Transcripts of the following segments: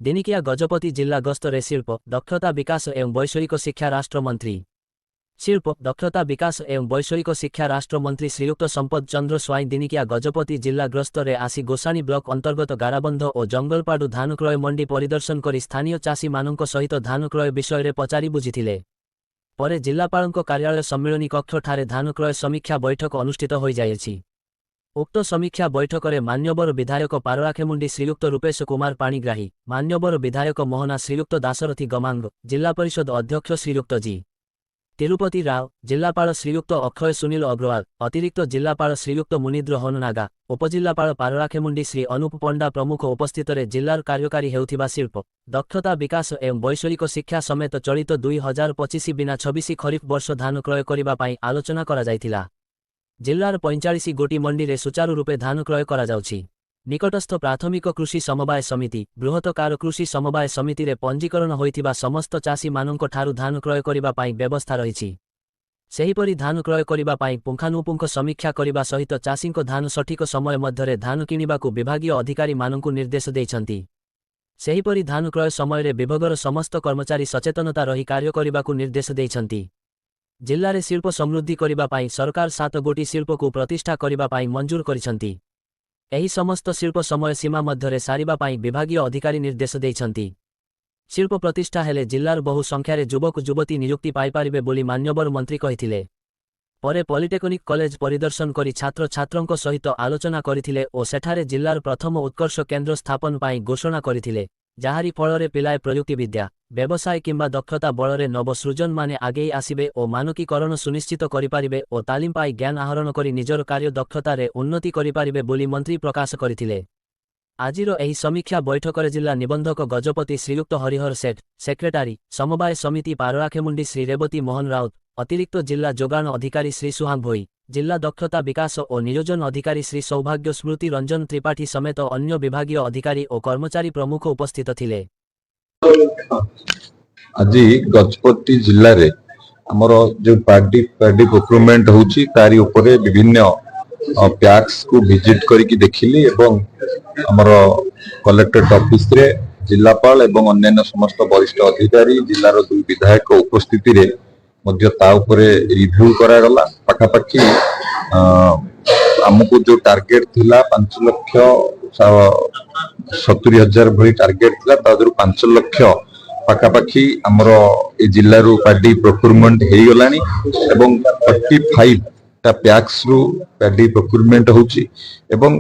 दिनिकिया गजपति जिला गस्तरे शिल्प दक्षता विकास एवं वैषयिक शिक्षा राष्ट्र मंत्री शिल्प दक्षता विकास एवं वैषयिक शिक्षा राष्ट्र मंत्री श्रीयुक्त संपद चंद्र स्वाई दिनिकिया गजपति जिला गस्तरे आसी गोसाणी ब्लॉक अंतर्गत गाराबंध और जंगलपाडु धान क्रय मंडी परिदर्शन कर स्थानीय चाषी मानक सहित धान क्रय विषय में पचारि बुझिथिले। परे जिलापालଙ୍କ कार्यालय सम्मेलनी कक्ष ठारे धान क्रय समीक्षा बैठक अनुष्ठित हो जाइछि। उक्त समीक्षा बैठक में मान्यवर विधायक पारलाखेमुंडी श्रीयुक्त रूपेश कुमार पाणिग्राही, मान्यवर विधायक मोहना श्रीयुक्त दाशरथी गमांग, जिला परिषद अध्यक्ष श्रीयुक्त जी तिरुपति राव, जिलापाल श्रीयुक्त अक्षय सुनील अग्रवाल, अतिरिक्त जिलापाल श्रीयुक्त मुनिद्र हनुनागा, उपजिलापाल पारलाखेमुंडी श्री अनुप पंडा प्रमुख उपस्थित रे जिलार कार्यकारी हेउथिबा शिल्प दक्षता विकास एवं वैषयिक शिक्षा समेत चलित 2025 बिना 26 खरीफ वर्ष धान क्रय करिबा पाई आलोचना करा जायथिला। जिल्लार 45 गोटी मंडी रे सुचारू रूपे धान क्रय करा जाउछि। निकटस्थ प्राथमिक कृषि समवाय समिति, बृहत्कार कृषि समवाय समिति रे पंजीकरण होइथिबा समस्त चाषी मानक ठारू धान क्रय करिबा पाई व्यवस्था रहिछि। सेहिपरि धान क्रय करिबा पाई पुंखानुपुंख समीक्षा करिबा सहित चाषीको धान सठिक समय मध्यरे धान किनिबाकू विभागीय अधिकारी मानकू निर्देश दैछन्ति। सेहिपरि धान क्रय समय रे विभागर समस्त कर्मचारी सचेतनता रही कार्य करिबाकू निर्देश दैछन्ति। जिल्ला रे शिल्प समृद्धि करिबा पाई सरकार 7 गोटी शिल्प को प्रतिष्ठा करिबा पाई मंजूर करिसन्ति। एही समस्त शिल्प समय सीमा मध्यरे सारिबा पाई विभागीय अधिकारी निर्देश दैछन्ति। शिल्प प्रतिष्ठा हेले जिल्लार बहु संख्यारे युवक युवती नियुक्ति पाई पारिबे बोली मान्यवर मंत्री कहिथिले। परे पॉलिटेक्निक कॉलेज परिदर्शन करी छात्र छात्रंक सहित आलोचना करिथिले ओ सेठारे जिल्लार प्रथम उत्कर्ष केन्द्र स्थापन पाई घोषणा करिथिले, जाहारी फलरे पिलाए प्रयुक्ति विद्या व्यवसाय किंबा दक्षता बलरे नवसृजन माने आगे आसिबे ओ मानकीकरण सुनिश्चित करिपारिबे ओ तालीम पाई ज्ञान आहरण करी निजर कार्य दक्षतारे उन्नति करिपारिबे बोली मंत्री प्रकाश करिथिले। आजिर एही समीक्षा बैठकरे जिला निबंधक गजपति श्रीयुक्त हरिहर सेठ, सेक्रेटारी समवाय समिति पारलाखेमुंडी श्री रेवती मोहन राउत, अतिरिक्त जिला जोगाण अधिकारी श्री सुहांग भोई, जिला दक्षता विकास और नियोजन अधिकारी श्री सौभाग्य स्मृति रंजन त्रिपाठी समेत अन्य विभागीय अधिकारी और कर्मचारी प्रमुख उपस्थित थिले। आज गजपति जिले रे हमर जो पार्टी प्रोक्योरमेंट होची तारी ऊपर विभिन्न पैक्स को विजिट करके देखिली एवं हमर कलेक्टेट ऑफिस रे जिलापाल एवं अन्य समस्त वरिष्ठ अधिकारी जिलार 2 विधायक उपस्थिति रे मध्य ता ऊपर रिव्यू करा गला। पाखापाखी हमको जो टार्गेट थिला 5,70,000 भली टार्गेट थिला तादरु 5 लाख पाखापाखी हमर ए जिल्लारू पार्टी प्रोक्योरमेंट हेई गलानी एवं 45 टा पैक्स रु पार्टी प्रोक्योरमेंट होची एवं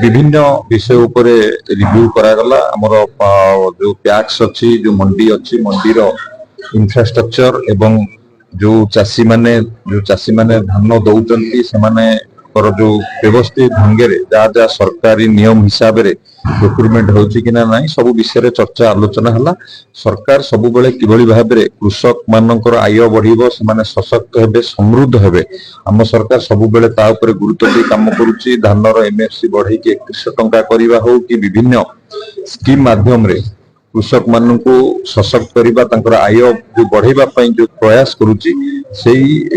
विभिन्न विषय ऊपर रिव्यू करा गला। हमर जो पैक्स अछि जो मंडी अछि मंडीर इंफ्रास्ट्रक्चर एवं जो चाषी माने धान दौचंती से माने पर जो व्यवस्थित ढंगे रे जा सरकारी नियम हिसाब रे प्रोक्योरमेंट होची कि ना नहीं सब विषय रे चर्चा आलोचना हला। सरकार सब बेले किभली भाबरे कृषक मानकर आय बढ़िबो से माने सशक्त हेबे समृद्ध हेबे हम सरकार सब बेले ता ऊपर गुरुत्व दे काम करूची। धानर एमएसपी बढ़ई के 100 टंका करिबा हो कि विभिन्न स्कीम माध्यम रे कृषक मान को सशक्त करबा तांकर आय जो बढ़ाइबा पई जो प्रयास करूची सेही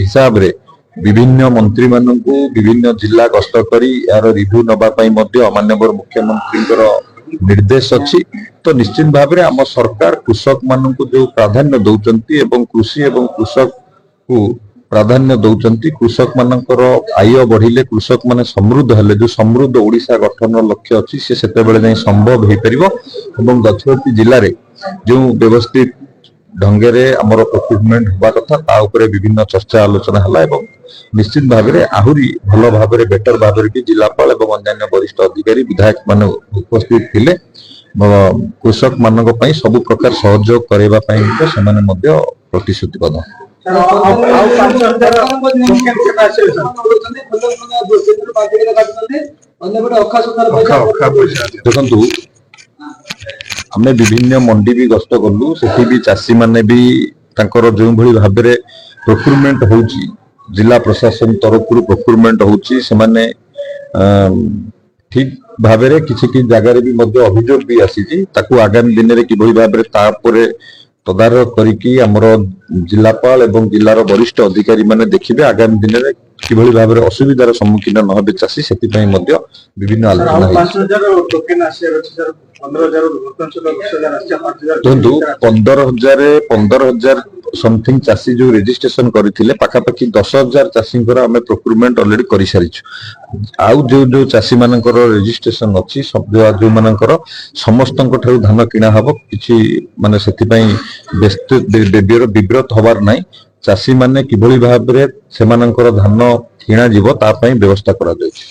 हिसाब रे विभिन्न मंत्री मान को विभिन्न जिला गस्त करी यार रिव्यू नबा पई मध्य माननीय मुख्यमंत्री निर्देश अछि। तो निश्चित भाव रे हम सरकार कृषक मान को जो प्राधान्य दउचंती एवं कृषि एवं कृषक को प्राधान्य दउचंती कृषक मानकर आय बढ़िले कृषक माने समृद्ध हेले जो समृद्ध ओडिशा गठन लक्ष्य अछि से सेते बेले नै संभव हे परिबो एवं गजपति जिल्ला रे जो व्यवस्थित ढंगे रे हमर प्रोक्योरमेंट होबा कथा ता ऊपर विभिन्न चर्चा आलोचना हला एवं निश्चित भाव रे आहुरी भलो भाव रे बेटर भाव रे भी जिलापाल एवं अन्य वरिष्ठ अधिकारी विधायक माने उपस्थित थिले। कृषक मानक पई सब प्रकार सहयोग करेबा पई से माने मध्य प्रतिश्रुतिबद्ध। देखु आम विभिन्न मंडी भी गस्त कलु से भी चाषी माने भी तांकर जो भली भाव रे प्रोक्योरमेंट होची जिला प्रशासन तरफ प्रोक्योरमेंट होची से माने ठीक भाव रे किछि जगह रे भी मध्य अभियोग भी आसी ताकू आगामी दिन रे किभली भाव रे ता ऊपर तदारख करिकी हमर जिलापाल एवं जिलार वरिष्ठ अधिकारी माने देखिबे आगामी दिन रे কিଭଳି ଭାବରେ ଅସୁବିଧାର ସମ୍ମୁଖୀନ ନ ହେବେ ଚାଷୀ ସେଥିପାଇଁ ମଧ୍ୟ ବିଭିନ୍ନ ଆଲୋଚନା ହେଇଛି। ଦେଖନ୍ତୁ 15,000 ସମଥିଙ୍ଗ ଚାଷୀ ଯୋଉ ରେଜିଷ୍ଟ୍ରେସନ କରିଥିଲେ ପାଖାପାଖି 10,000 ଚାଷୀଙ୍କର ଆମେ ପ୍ରୋକ୍ୟୁରମେଣ୍ଟ ଅଲରେଡି କରିସାରିଛୁ। ଆଉ ଯୋଉ ଚାଷୀ ମାନଙ୍କର ରେଜିଷ୍ଟ୍ରେସନ ଅଛି ଯୋଉମାନଙ୍କର ସମସ୍ତଙ୍କ ଠାରୁ ଧାନ କିଣା ହବ, କିଛି ମାନେ ସେଥିପାଇଁ ବିବ୍ରତ ହବାର ନାହିଁ। ଚାଷୀ ମାନେ କିଭଳି ଭାବରେ ସେମାନଙ୍କର ଧାନ କିଣା ଯିବ ତା ପାଇଁ ବ୍ୟବସ୍ଥା କରାଯାଉଛି।